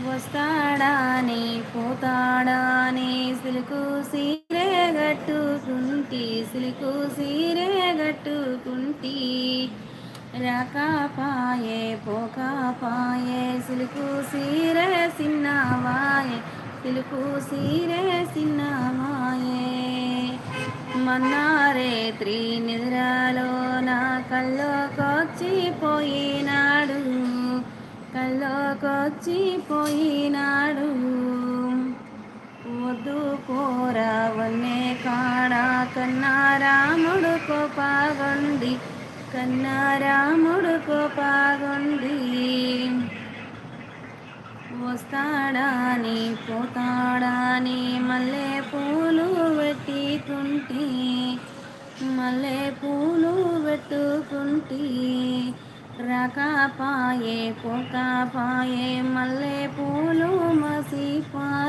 వస్తాడాని పోతాడాని silk సీరే గట్టుకుంటి silk సీరే గట్టుకుంటి రాకాపాయే పోకాపాయే silk సీరే సిన్నవాయే silk సీరే సిన్నమాయే మన్నారేత్రి నిద్రలో నా కల్లోకొచ్చిపోయినాడు కల్లోకొచ్చిపోయినాడు వద్దు పోరా వన్నే కాడా కన్నారాముడు కోపాగొండి కన్నారాముడు కోపాగొండి వస్తాడాని పోతాడాని మల్లె పూలు పెట్టుకుంటే మల్లె పూలు పెట్టుకుంటే రాకాపాయే పోకాపాయే మల్లె పూలు మసిపాయే